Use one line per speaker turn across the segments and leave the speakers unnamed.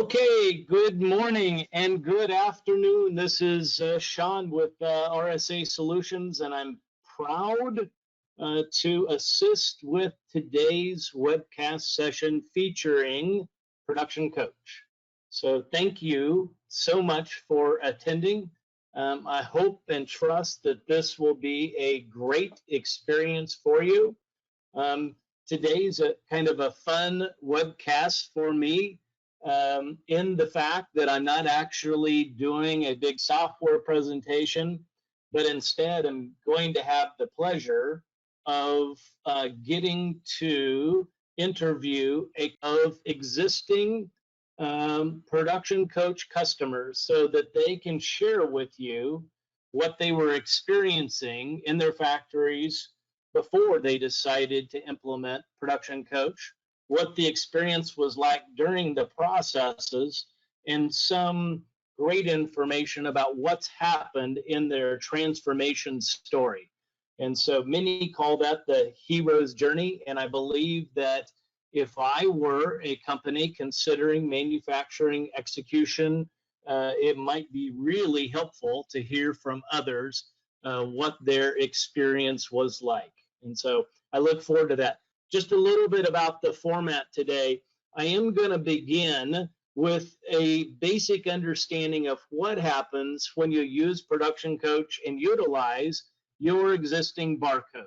Okay, good morning and good afternoon. This is Sean with RSA Solutions, and I'm proud to assist with today's webcast session featuring Production Coach. So thank you so much for attending. I hope and trust that this will be a great experience for you. Today's a kind of a fun webcast for me in the fact that I'm not actually doing a big software presentation, but instead I'm going to have the pleasure of getting to interview of existing production coach customers so that they can share with you what they were experiencing in their factories before they decided to implement Production Coach, what the experience was like during the processes, and some great information about what's happened in their transformation story. And so many call that the hero's journey, and I believe that if I were a company considering manufacturing execution, it might be really helpful to hear from others what their experience was like. And so I look forward to that. Just a little bit about the format today. I am going to begin with a basic understanding of what happens when you use Production Coach and utilize your existing barcode.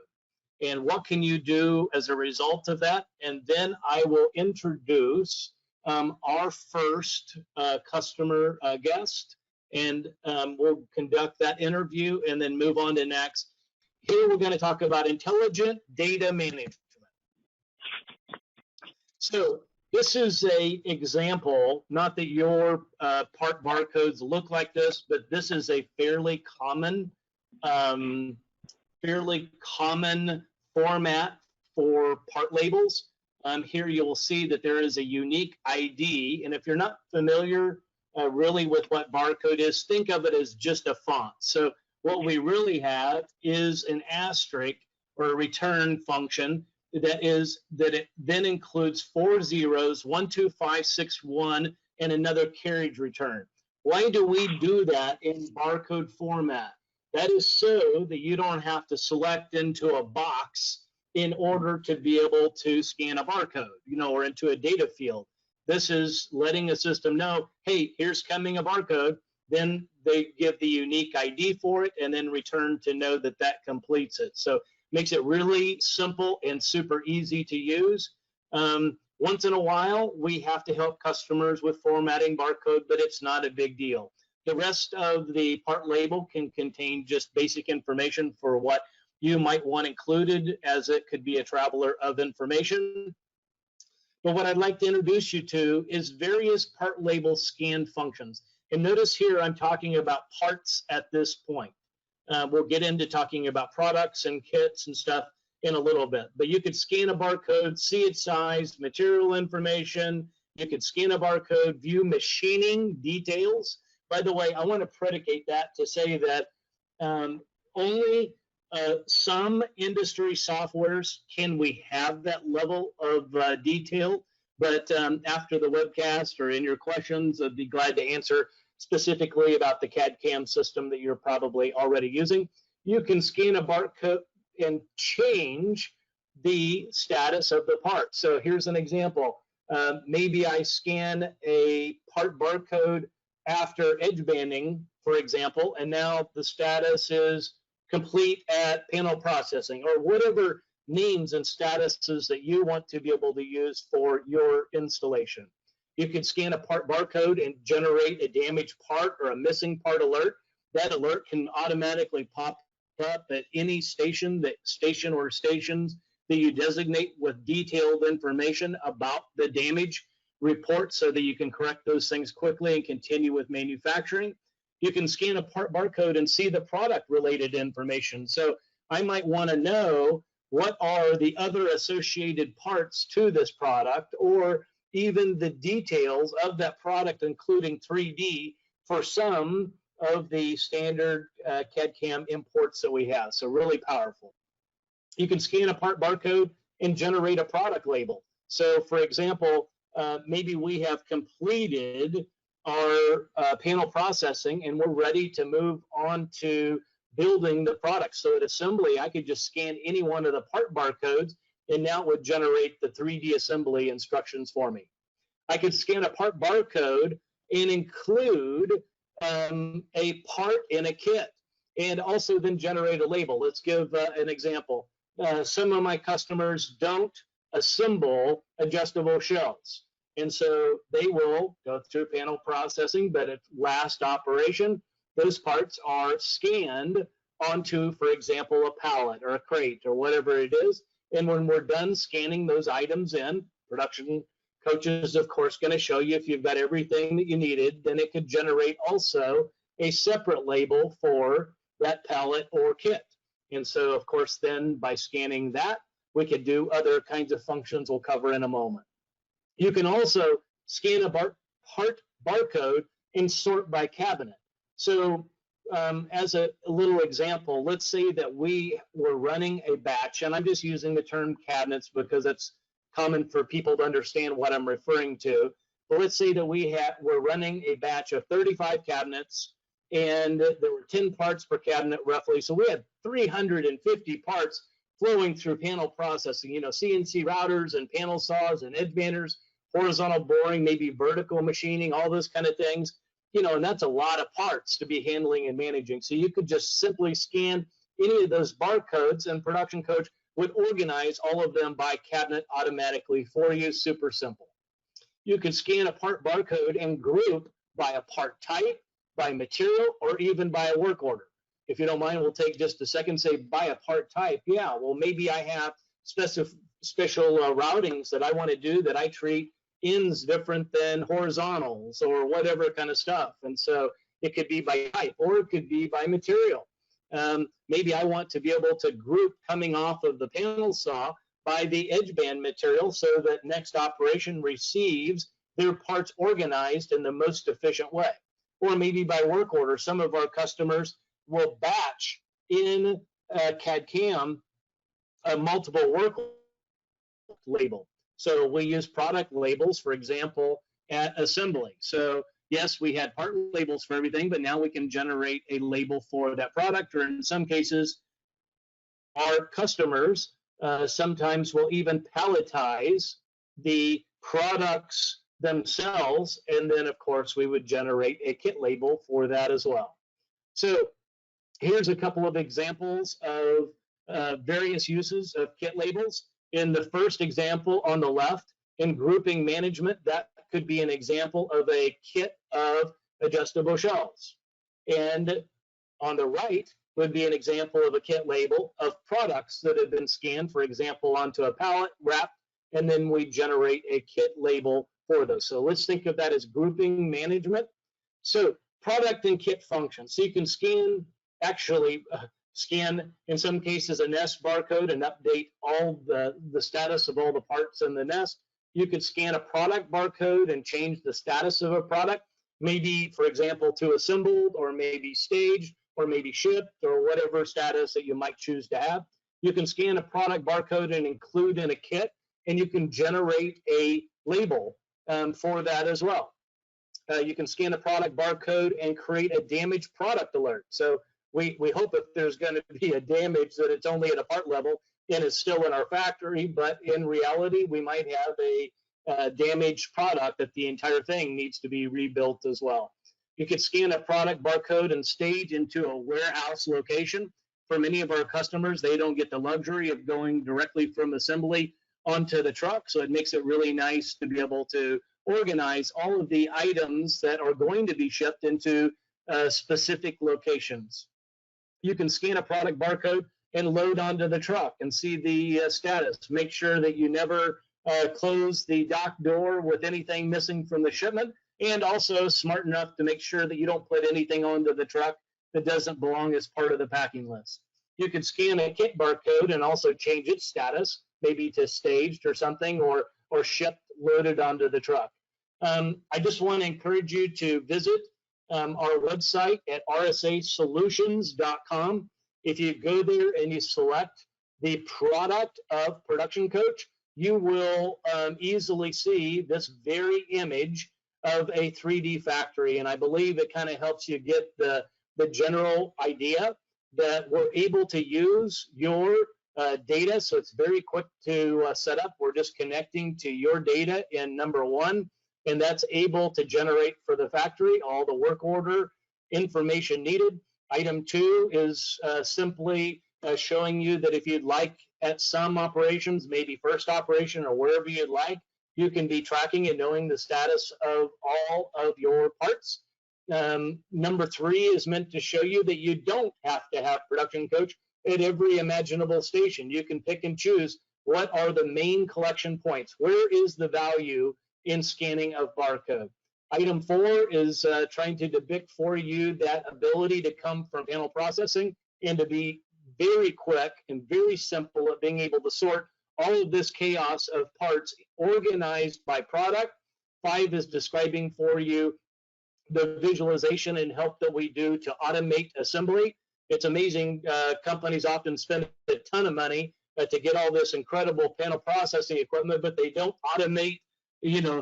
And what can you do as a result of that? And then I will introduce our first customer guest, and we'll conduct that interview and then move on to next. Here we're going to talk about intelligent data management. So this is an example, not that your part barcodes look like this, but this is a fairly common format for part labels. Here you'll see that there is a unique ID, and if you're not familiar really with what barcode is, think of it as just a font. So what we really have is an asterisk or a return function that it then includes 4 zeros, 12561, and another carriage return. Why do we do that in barcode format? That is so that you don't have to select into a box in order to be able to scan a barcode, or into a data field. This is letting a system know, hey, here's coming a barcode. Then they give the unique ID for it and then return to know that that completes it. So makes it really simple and super easy to use. Once in a while, we have to help customers with formatting barcode, but it's not a big deal. The rest of the part label can contain just basic information for what you might want included, as it could be a traveler of information. But what I'd like to introduce you to is various part label scan functions. And notice here I'm talking about parts at this point. We'll get into talking about products and kits and stuff in a little bit. But you could scan a barcode, see its size, material information. You could scan a barcode, view machining details. By the way, I want to predicate that to say that only some industry softwares can we have that level of detail. But after the webcast or in your questions, I'd be glad to answer specifically about the CAD/CAM system that you're probably already using. You can scan a barcode and change the status of the part. So here's an example. Maybe I scan a part barcode after edge banding, for example, and now the status is complete at panel processing, or whatever names and statuses that you want to be able to use for your installation. You can scan a part barcode and generate a damaged part or a missing part alert. That alert can automatically pop up at any station or stations that you designate with detailed information about the damage report so that you can correct those things quickly and continue with manufacturing. You can scan a part barcode and see the product related information. So I might want to know what are the other associated parts to this product, or even the details of that product, including 3D for some of the standard CAD/CAM imports that we have. So really powerful. You can scan a part barcode and generate a product label. So for example, maybe we have completed our panel processing and we're ready to move on to building the product. So at assembly, I could just scan any one of the part barcodes, and now it would generate the 3D assembly instructions for me. I could scan a part barcode and include a part in a kit, and also then generate a label. Let's give an example. Some of my customers don't assemble adjustable shelves, and so they will go through panel processing, but at last operation, those parts are scanned onto, for example, a pallet or a crate or whatever it is. And when we're done scanning those items in, production coach is, of course, going to show you if you've got everything that you needed, then it could generate also a separate label for that pallet or kit. And so, of course, then by scanning that, we could do other kinds of functions we'll cover in a moment. You can also scan a part barcode and sort by cabinet. So as a little example, let's say that we were running a batch, and I'm just using the term cabinets because it's common for people to understand what I'm referring to. But let's say that we're running a batch of 35 cabinets, and there were 10 parts per cabinet roughly. So we had 350 parts flowing through panel processing, CNC routers and panel saws and edge banders, horizontal boring, maybe vertical machining, all those kind of things. And that's a lot of parts to be handling and managing. So you could just simply scan any of those barcodes, and Production Coach would organize all of them by cabinet automatically for you. Super simple. You could scan a part barcode and group by a part type, by material, or even by a work order. If you don't mind, we'll take just a second, say by a part type. Yeah, well, maybe I have special routings that I want to do that I treat ends different than horizontals or whatever kind of stuff. And so it could be by type, or it could be by material. Maybe I want to be able to group coming off of the panel saw by the edge band material so that next operation receives their parts organized in the most efficient way. Or maybe by work order. Some of our customers will batch in CAD-CAM a multiple work label. So we use product labels, for example, at assembly. So yes, we had part labels for everything, but now we can generate a label for that product, or in some cases, our customers sometimes will even palletize the products themselves, and then, of course, we would generate a kit label for that as well. So here's a couple of examples of various uses of kit labels. In the first example on the left, in grouping management, that could be an example of a kit of adjustable shelves. And on the right would be an example of a kit label of products that have been scanned, for example, onto a pallet, wrapped, and then we generate a kit label for those. So let's think of that as grouping management. So product and kit function. So you can scan in some cases a nest barcode and update all the status of all the parts in the nest. You could scan a product barcode and change the status of a product, maybe, for example, to assembled, or maybe staged, or maybe shipped, or whatever status that you might choose to have. You can scan a product barcode and include in a kit, and you can generate a label for that as well. You can scan a product barcode and create a damaged product alert. So we hope if there's going to be a damage that it's only at a part level and it's still in our factory, but in reality, we might have a damaged product that the entire thing needs to be rebuilt as well. You could scan a product barcode and stage into a warehouse location. For many of our customers, they don't get the luxury of going directly from assembly onto the truck, so it makes it really nice to be able to organize all of the items that are going to be shipped into specific locations. You can scan a product barcode and load onto the truck and see the status. Make sure that you never close the dock door with anything missing from the shipment, and also smart enough to make sure that you don't put anything onto the truck that doesn't belong as part of the packing list. You can scan a kit barcode and also change its status, maybe to staged or something, or shipped, loaded onto the truck. I just want to encourage you to visit our website at rsasolutions.com. If you go there and you select the product of Production Coach, you will easily see this very image of a 3D factory. And I believe it kind of helps you get the general idea that we're able to use your data. So it's very quick to set up. We're just connecting to your data in number one, and that's able to generate for the factory all the work order information needed. Item two is simply showing you that if you'd like at some operations, maybe first operation or wherever you'd like, you can be tracking and knowing the status of all of your parts. Number three is meant to show you that you don't have to have production coach at every imaginable station. You can pick and choose what are the main collection points. Where is the value in scanning of barcode? Item four is trying to depict for you that ability to come from panel processing and to be very quick and very simple at being able to sort all of this chaos of parts organized by product. Five is describing for you the visualization and help that we do to automate assembly. It's amazing. Companies often spend a ton of money to get all this incredible panel processing equipment, but they don't automate,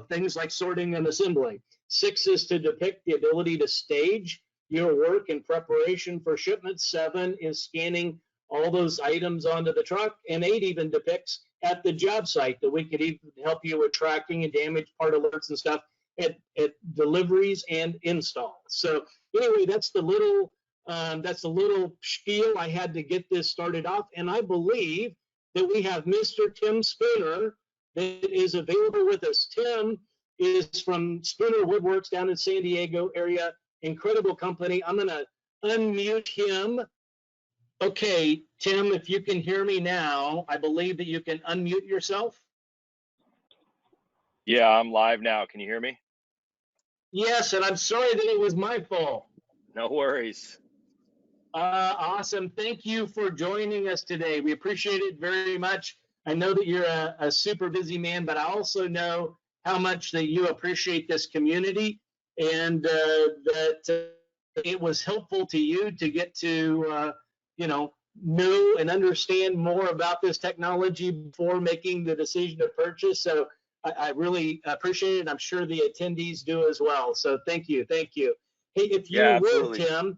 things like sorting and assembly. Six is to depict the ability to stage your work in preparation for shipment. Seven is scanning all those items onto the truck. And eight even depicts at the job site that we could even help you with tracking and damage part alerts and stuff at deliveries and installs. So anyway, that's the little spiel I had to get this started off. And I believe that we have Mr. Tim Spooner that is available with us. Tim is from Spooner Woodworks down in San Diego area. Incredible company. I'm going to unmute him. Okay, Tim, if you can hear me now, I believe that you can unmute yourself.
Yeah, I'm live now. Can you hear me?
Yes, and I'm sorry that it was my fault.
No worries.
Awesome. Thank you for joining us today. We appreciate it very much. I know that you're a super busy man, but I also know how much that you appreciate this community and that it was helpful to you to get to, know and understand more about this technology before making the decision to purchase. So I really appreciate it. I'm sure the attendees do as well. So thank you. Thank you. Hey, if you would,
absolutely.
Tim,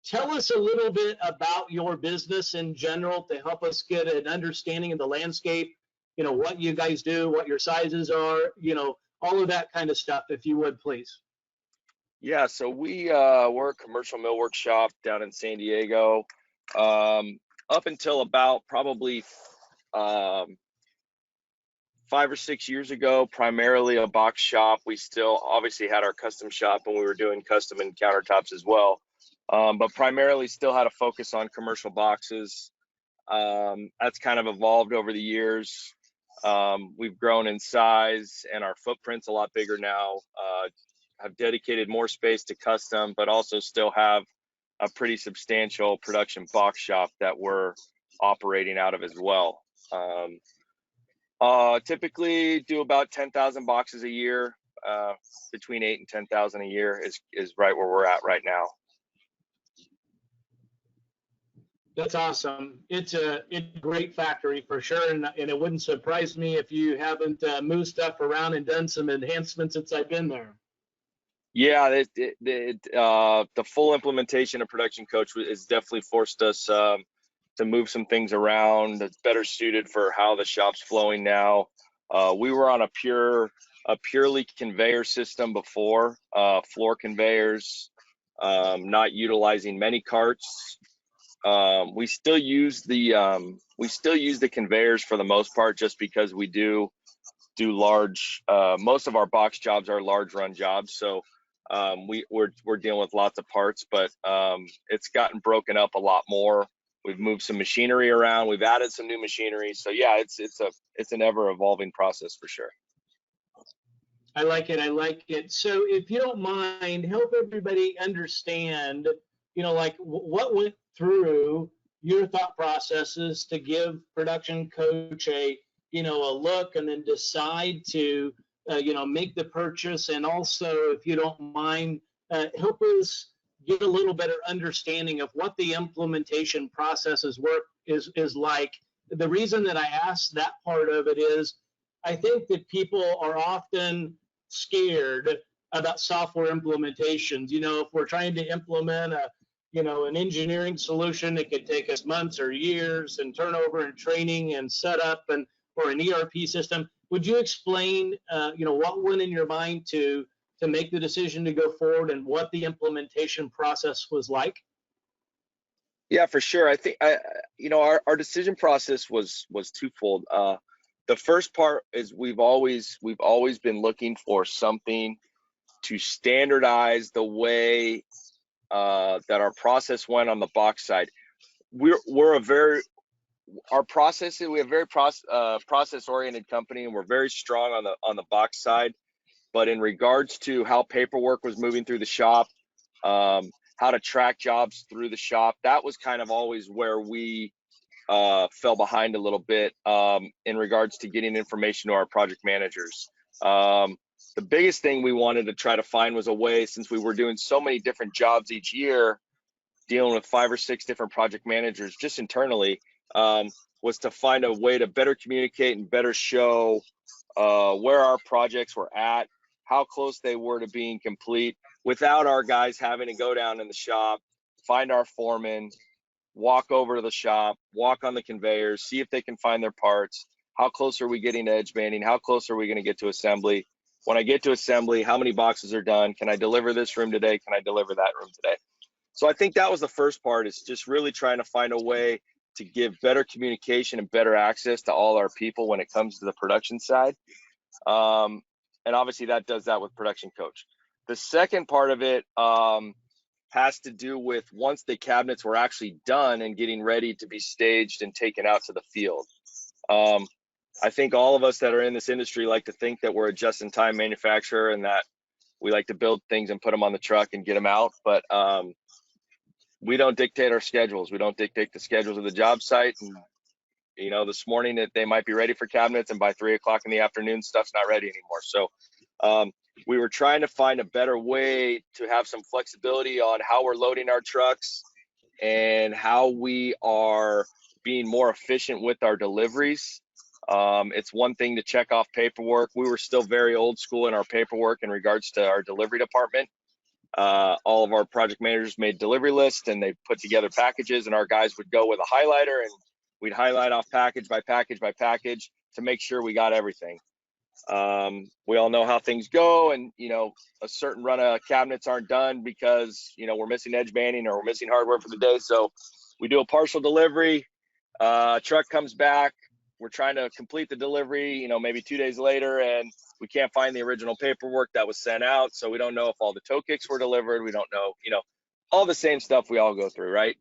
tell us a little bit about your business in general to help us get an understanding of the landscape, what you guys do, what your sizes are, all of that kind of stuff, if you would, please.
Yeah, so we're a commercial millwork shop down in San Diego. Up until about probably 5 or 6 years ago, primarily a box shop. We still obviously had our custom shop and we were doing custom and countertops as well. But primarily still had a focus on commercial boxes. That's kind of evolved over the years. We've grown in size and our footprint's a lot bigger now. Have dedicated more space to custom, but also still have a pretty substantial production box shop that we're operating out of as well. Typically do about 10,000 boxes a year. Between 8 and 10,000 a year is right where we're at right now.
That's awesome. It's a great factory for sure, and it wouldn't surprise me if you haven't moved stuff around and done some enhancements since I've been there.
Yeah, the full implementation of Production Coach has definitely forced us to move some things around that's better suited for how the shop's flowing now. We were on a purely conveyor system before, floor conveyors, not utilizing many carts. We still use the conveyors for the most part, just because we do large. Most of our box jobs are large run jobs, so we're dealing with lots of parts, but it's gotten broken up a lot more. We've moved some machinery around. We've added some new machinery. So yeah, it's an ever evolving process for sure.
I like it. I like it. So if you don't mind, help everybody understand, like what went through your thought processes to give Production Coach a look and then decide to, make the purchase. And also, if you don't mind, help us get a little better understanding of what the implementation processes work is like the reason that I asked that part of it is I think that people are often scared about software implementations. You know, if we're trying to implement an engineering solution, it could take us months or years and turnover and training and setup and or an ERP system. Would you explain, what went in your mind to make the decision to go forward and what the implementation process was like?
Yeah, for sure. I think our decision process was twofold. The first part is we've always been looking for something to standardize the way that our process went on the box side. Our process, we have very process oriented company, and we're very strong on the box side. But in regards to how paperwork was moving through the shop, how to track jobs through the shop, that was kind of always where we fell behind a little bit in regards to getting information to our project managers. The biggest thing we wanted to try to find was a way, since we were doing so many different jobs each year, dealing with 5 or 6 different project managers just internally, was to find a way to better communicate and better show where our projects were at, how close they were to being complete, without our guys having to go down in the shop, find our foreman, walk over to the shop, walk on the conveyors, see if they can find their parts. How close are we getting to edge banding? How close are we going to get to assembly? When I get to assembly, how many boxes are done? Can I deliver this room today? Can I deliver that room today? So I think that was the first part, is just really trying to find a way to give better communication and better access to all our people when it comes to the production side. And obviously that does that with production coach. The second part of it has to do with once the cabinets were actually done and getting ready to be staged and taken out to the field. I think all of us that are in this industry like to think that we're a just-in-time manufacturer and that we like to build things and put them on the truck and get them out. But we don't dictate our schedules. We don't dictate the schedules of the job site. And, this morning that they might be ready for cabinets, and by 3 o'clock in the afternoon, stuff's not ready anymore. So we were trying to find a better way to have some flexibility on how we're loading our trucks and how we are being more efficient with our deliveries. It's one thing to check off paperwork. We were still very old school in our paperwork in regards to our delivery department. All of our project managers made delivery lists, and they put together packages, and our guys would go with a highlighter, and we'd highlight off package by package by package to make sure we got everything. We all know how things go, and a certain run of cabinets aren't done because we're missing edge banding or we're missing hardware for the day. So we do a partial delivery, truck comes back, we're trying to complete the delivery, maybe 2 days later, and we can't find the original paperwork that was sent out. So we don't know if all the toe kicks were delivered. We don't know, all the same stuff we all go through, right?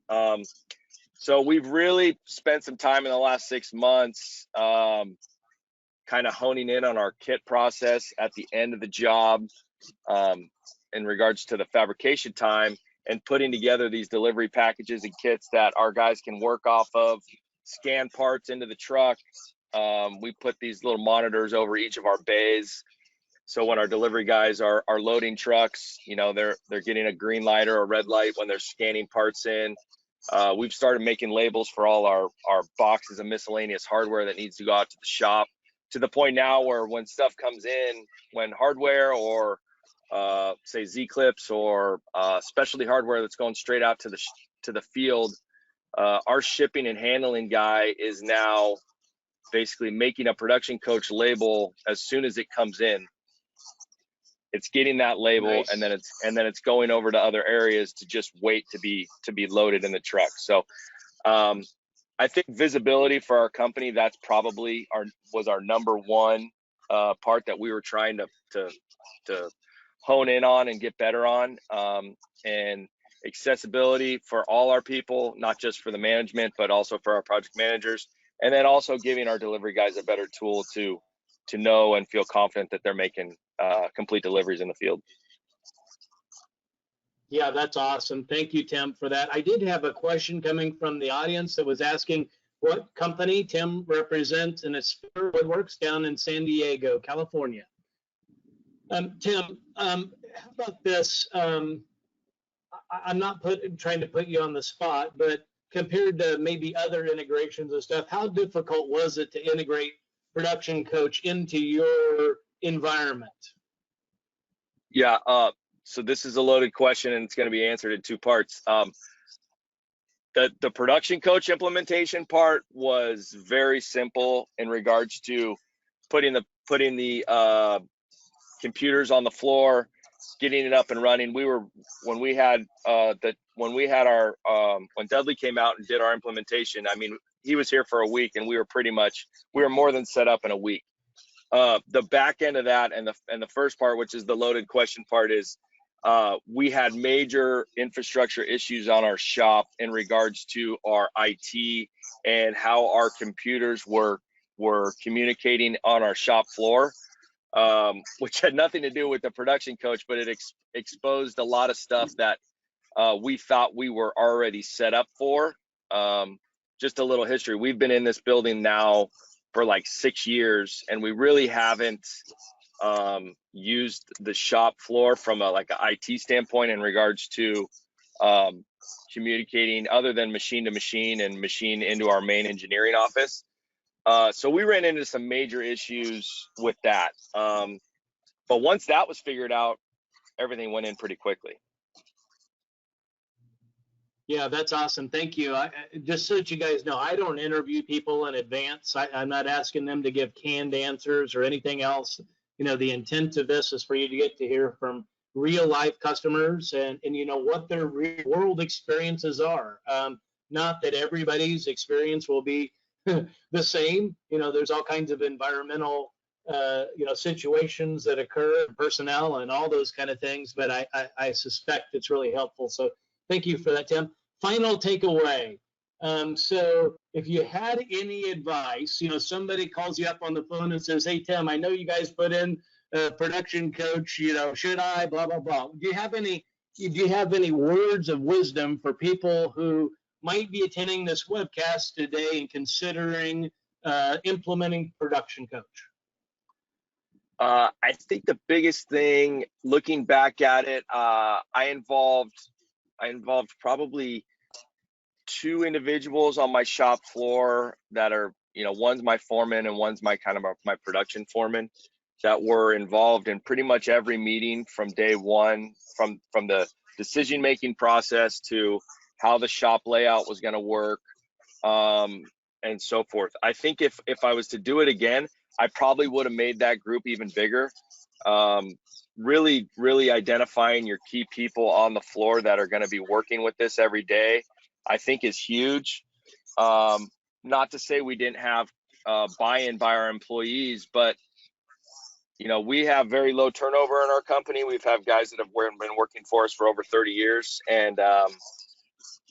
So we've really spent some time in the last 6 months kind of honing in on our kit process at the end of the job in regards to the fabrication time, and putting together these delivery packages and kits that our guys can work off of, scan parts into the truck. We put these little monitors over each of our bays. So when our delivery guys are loading trucks, they're getting a green light or a red light when they're scanning parts in. We've started making labels for all our boxes of miscellaneous hardware that needs to go out to the shop, to the point now where when stuff comes in, when hardware or say Z-clips or specialty hardware that's going straight out to the field, our shipping and handling guy is now basically making a production coach label as soon as it comes in. It's getting that label, nice. and then it's going over to other areas to just wait to be loaded in the truck. So I think visibility for our company, that's probably was our number one part that we were trying to hone in on and get better on, and accessibility for all our people, not just for the management, but also for our project managers. And then also giving our delivery guys a better tool to know and feel confident that they're making complete deliveries in the field.
Yeah, that's awesome. Thank you, Tim, for that. I did have a question coming from the audience that was asking what company Tim represents, and it's Woodworks down in San Diego, California. Tim, how about this? I'm not trying to put you on the spot, but compared to maybe other integrations and stuff, how difficult was it to integrate production coach into your environment?
Yeah. So this is a loaded question, and it's going to be answered in two parts. The production coach implementation part was very simple in regards to putting the computers on the floor, getting it up and running. When Dudley came out and did our implementation, I mean, he was here for a week, and we were more than set up in a week. The back end of that and the first part, which is the loaded question part, is we had major infrastructure issues on our shop in regards to our IT and how our computers were communicating on our shop floor, which had nothing to do with the production coach, but it exposed a lot of stuff that we thought we were already set up for. Just a little history. We've been in this building now for like 6 years, and we really haven't used the shop floor from an IT standpoint in regards to communicating other than machine to machine and machine into our main engineering office. So we ran into some major issues with that. But once that was figured out, everything went in pretty quickly.
Yeah, that's awesome. Thank you. Just so that you guys know, I don't interview people in advance. I'm not asking them to give canned answers or anything else. You know, the intent of this is for you to get to hear from real life customers and you know what their real world experiences are. Not that everybody's experience will be the same. You know, there's all kinds of environmental situations that occur, personnel and all those kind of things. But I suspect it's really helpful. So thank you for that, Tim. Final takeaway. So if you had any advice, you know, somebody calls you up on the phone and says, hey, Tim, I know you guys put in a production coach, you know, should I, blah, blah, blah. Do you have any words of wisdom for people who might be attending this webcast today and considering implementing production coach?
I think the biggest thing, looking back at it, I involved probably 2 individuals on my shop floor that are, you know, one's my foreman and one's my production foreman, that were involved in pretty much every meeting from day one, from the decision making process to how the shop layout was going to work, and so forth. I think if I was to do it again, I probably would have made that group even bigger. Really identifying your key people on the floor that are going to be working with this every day, I think is huge. Not to say we didn't have buy-in by our employees, but you know, we have very low turnover in our company. We've had guys that have been working for us for over 30 years, and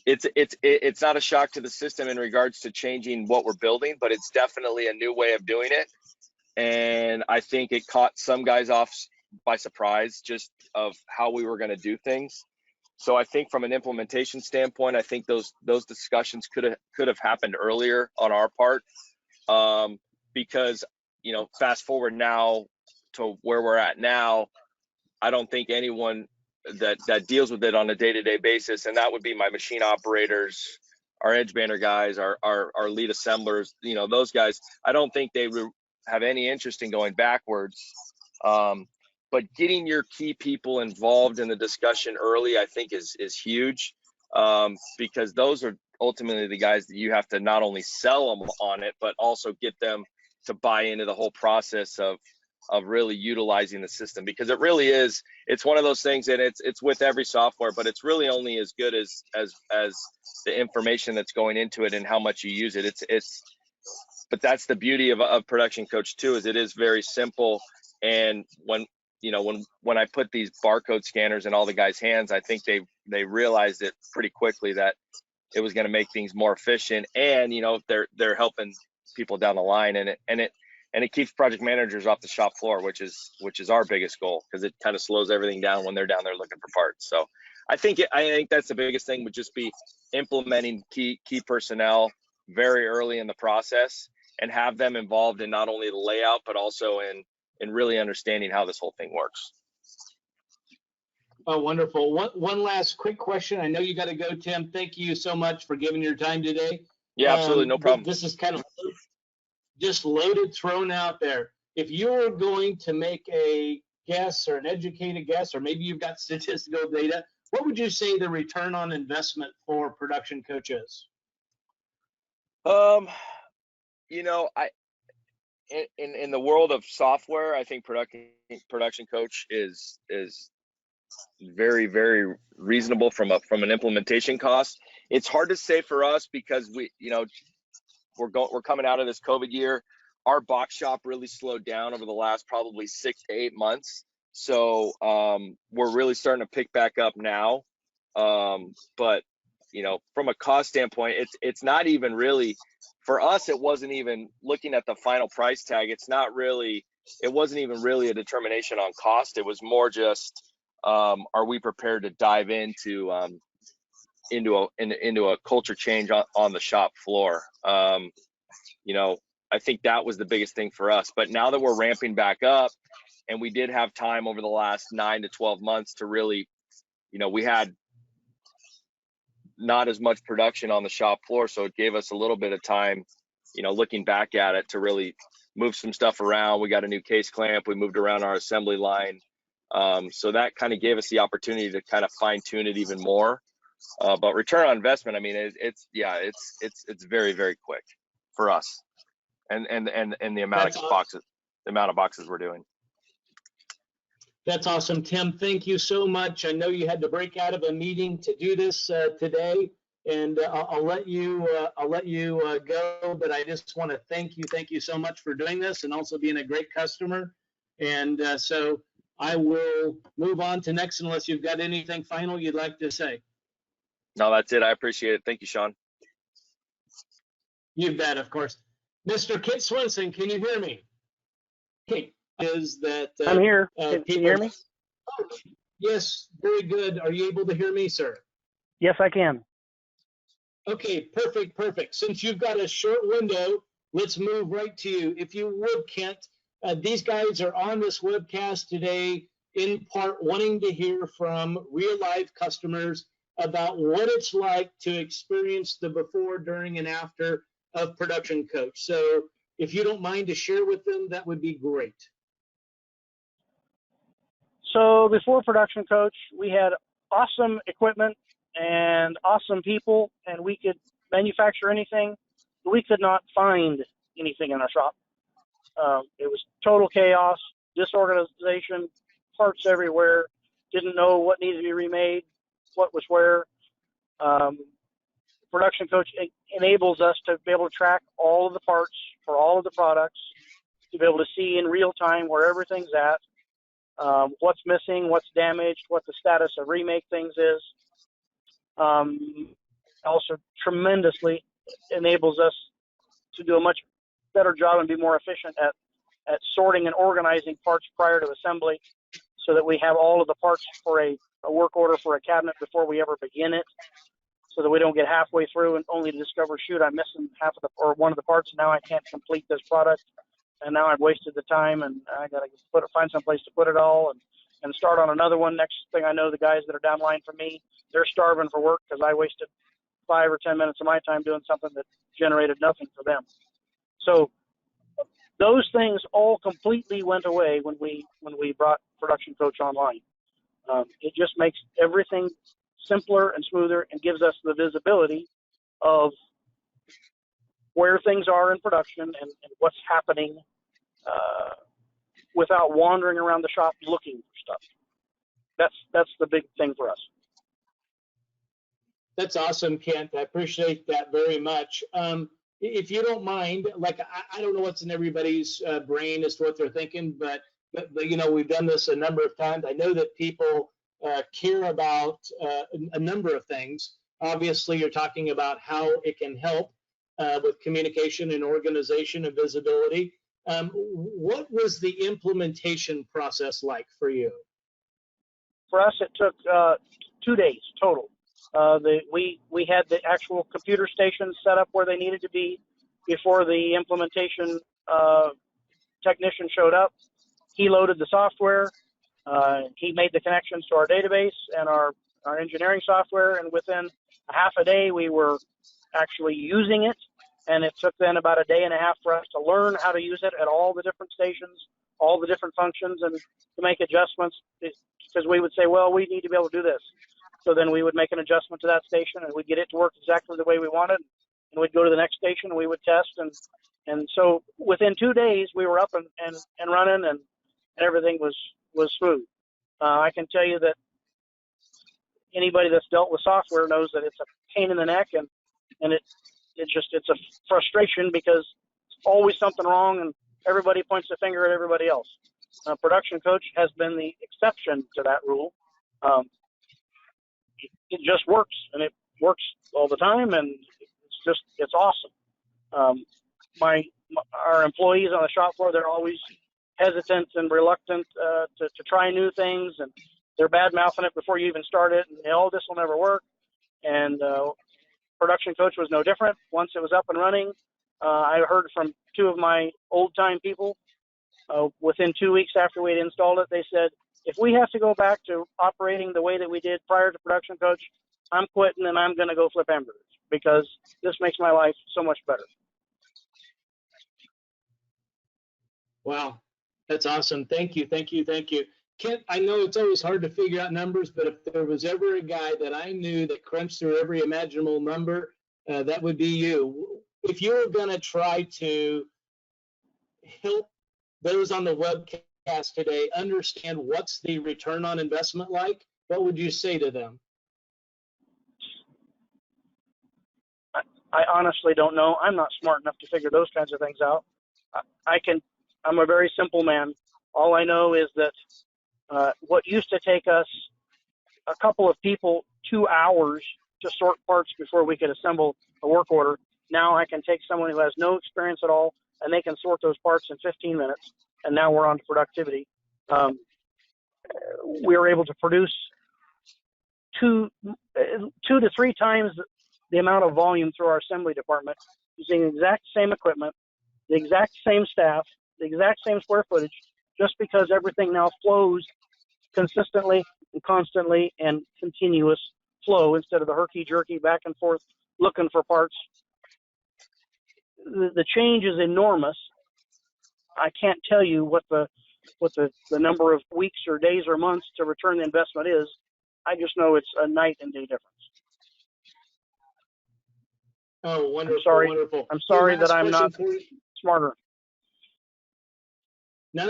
it's not a shock to the system in regards to changing what we're building, but it's definitely a new way of doing it. And I think it caught some guys off by surprise just of how we were going to do things. So I think from an implementation standpoint, I think those discussions could have happened earlier on our part, because, you know, fast forward now to where we're at now, I don't think anyone that deals with it on a day-to-day basis, and that would be my machine operators, our edge bander guys, our lead assemblers, you know, those guys, I don't think they have any interest in going backwards. But getting your key people involved in the discussion early, I think is huge, because those are ultimately the guys that you have to not only sell them on it, but also get them to buy into the whole process of really utilizing the system, because it really is, it's one of those things, and it's with every software, but it's really only as good as the information that's going into it and how much you use it. But that's the beauty of Production Coach too, is it is very simple. And when I put these barcode scanners in all the guys' hands, I think they realized it pretty quickly that it was going to make things more efficient, and you know, they're helping people down the line, and it keeps project managers off the shop floor, which is our biggest goal, because it kind of slows everything down when they're down there looking for parts. So I think that's the biggest thing, would just be implementing key personnel very early in the process, and have them involved in not only the layout, but also in really understanding how this whole thing works.
Oh, wonderful. One last quick question. I know you got to go, Tim. Thank you so much for giving your time today.
Yeah, absolutely, no problem.
This is kind of just loaded, thrown out there. If you were going to make a guess or an educated guess, or maybe you've got statistical data, what would you say the return on investment for production coach is?
You know, in the world of software, I think production coach is very, very reasonable from an implementation cost. It's hard to say for us because we're coming out of this COVID year. Our box shop really slowed down over the last probably 6 to 8 months. So we're really starting to pick back up now. But from a cost standpoint, it's not even really for us. It wasn't even looking at the final price tag. It wasn't even really a determination on cost. It was more just are we prepared to dive into a culture change on the shop floor. I think that was the biggest thing for us. But now that we're ramping back up, and we did have time over the last 9 to 12 months to really, we had not as much production on the shop floor, so it gave us a little bit of time, looking back at it, to really move some stuff around. We got a new case clamp. We moved around our assembly line. So that kind of gave us the opportunity to kind of fine tune it even more. But return on investment, I mean, it's very, very quick for us, and the amount of boxes we're doing.
That's awesome, Tim. Thank you so much. I know you had to break out of a meeting to do this today, and I'll let you go. But I just want to thank you so much for doing this, and also being a great customer. And so I will move on to next, unless you've got anything final you'd like to say.
No, that's it. I appreciate it. Thank you, Sean.
You bet, of course. Mr. Kit Swenson, can you hear me? Okay. Is that
I'm here. Can you hear me?
Oh, yes, very good. Are you able to hear me, sir?
Yes, I can.
Okay, perfect. Since you've got a short window, let's move right to you. If you would, Kent, these guys are on this webcast today in part wanting to hear from real life customers about what it's like to experience the before, during, and after of Production Coach. So if you don't mind to share with them, that would be great.
So before Production Coach, we had awesome equipment and awesome people, and we could manufacture anything. We could not find anything in our shop. It was total chaos, disorganization, parts everywhere, didn't know what needed to be remade, what was where. Production Coach enables us to be able to track all of the parts for all of the products, to be able to see in real time where everything's at, what's missing, what's damaged, what the status of remake things is. Also tremendously enables us to do a much better job and be more efficient at sorting and organizing parts prior to assembly, so that we have all of the parts for a work order for a cabinet before we ever begin it, so that we don't get halfway through and only to discover, shoot, I'm missing one of the parts, and now I can't complete this product, and now I've wasted the time, and I got to find some place to put it all and start on another one. Next thing I know, the guys that are down line from me, they're starving for work because I wasted 5 or 10 minutes of my time doing something that generated nothing for them. So those things all completely went away when we brought Production Coach online. It just makes everything simpler and smoother, and gives us the visibility of where things are in production and what's happening, without wandering around the shop looking for stuff. That's the big thing for us.
That's awesome, Kent. I appreciate that very much. If you don't mind, like, I don't know what's in everybody's brain as to what they're thinking, but we've done this a number of times. I know that people care about a number of things. Obviously, you're talking about how it can help with communication and organization and visibility. What was the implementation process like for you?
For us, it took 2 days total. We had the actual computer stations set up where they needed to be before the implementation technician showed up. He loaded the software. He made the connections to our database and our engineering software, and within a half a day, we were actually using it. And it took then about a day and a half for us to learn how to use it at all the different stations, all the different functions, and to make adjustments, because we would say, well, we need to be able to do this. So then we would make an adjustment to that station, and we'd get it to work exactly the way we wanted. And we'd go to the next station, and we would test. And so within 2 days, we were up and running, and everything was smooth. I can tell you that anybody that's dealt with software knows that it's a pain in the neck, and it's a frustration because it's always something wrong, and everybody points the finger at everybody else. Production Coach has been the exception to that rule. It just works, and it works all the time, and it's awesome. Our employees on the shop floor, they're always hesitant and reluctant to try new things, and they're bad-mouthing it before you even start it, and this will never work. And Production Coach was no different. Once it was up and running, I heard from 2 of my old-time people within 2 weeks after we had installed it. They said, if we have to go back to operating the way that we did prior to Production Coach, I'm quitting and I'm going to go flip hamburgers, because this makes my life so much better.
Wow, that's awesome. Thank you. Kent, I know it's always hard to figure out numbers, but if there was ever a guy that I knew that crunched through every imaginable number, that would be you. If you were going to try to help those on the webcast today understand what's the return on investment like, what would you say to them?
I honestly don't know. I'm not smart enough to figure those kinds of things out. I'm a very simple man. All I know is that what used to take us a couple of people 2 hours to sort parts before we could assemble a work order, now I can take someone who has no experience at all, and they can sort those parts in 15 minutes, and now we're on to productivity. We were able to produce 2 to 3 times the amount of volume through our assembly department using the exact same equipment, the exact same staff, the exact same square footage, just because everything now flows consistently and constantly and continuous flow instead of the herky-jerky back and forth looking for parts. The change is enormous. I can't tell you what the number of weeks or days or months to return the investment is. I just know it's a night and day difference.
Oh, wonderful! Wonderful.
I'm sorry that I'm not smarter.
No.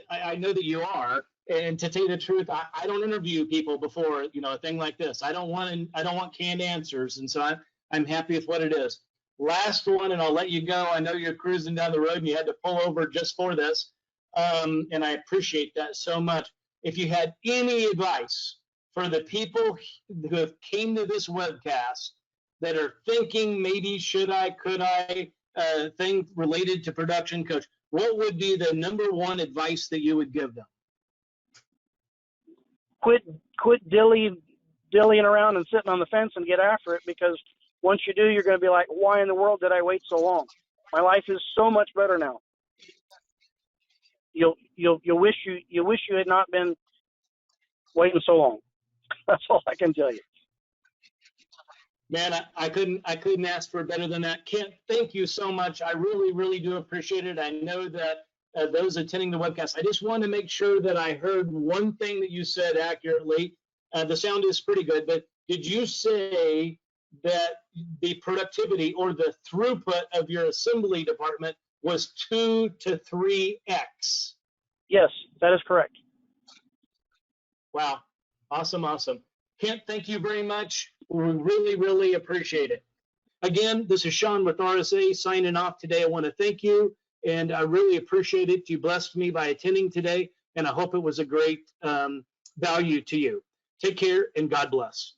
I know that you are. And to tell you the truth, I don't interview people before, a thing like this. I don't want canned answers, and so I'm happy with what it is. Last one, and I'll let you go. I know you're cruising down the road and you had to pull over just for this, and I appreciate that so much. If you had any advice for the people who have came to this webcast that are thinking maybe could I thing related to Production Coach, what would be the number one advice that you would give them?
Quit dillying around and sitting on the fence and get after it, because once you do, you're going to be like, why in the world did I wait so long? My life is so much better now. You'll wish you had not been waiting so long. That's all I can tell you.
Man, I couldn't ask for better than that. Kent, thank you so much. I really, really do appreciate it. I know that those attending the webcast, I just wanted to make sure that I heard one thing that you said accurately. The sound is pretty good, but did you say that the productivity or the throughput of your assembly department was 2 to 3x?
Yes, that is correct.
Wow. Awesome. Kent, thank you very much. We really, really appreciate it. Again, this is Sean with RSA signing off today. I want to thank you, and I really appreciate it. You blessed me by attending today, and I hope it was a great value to you. Take care, and God bless.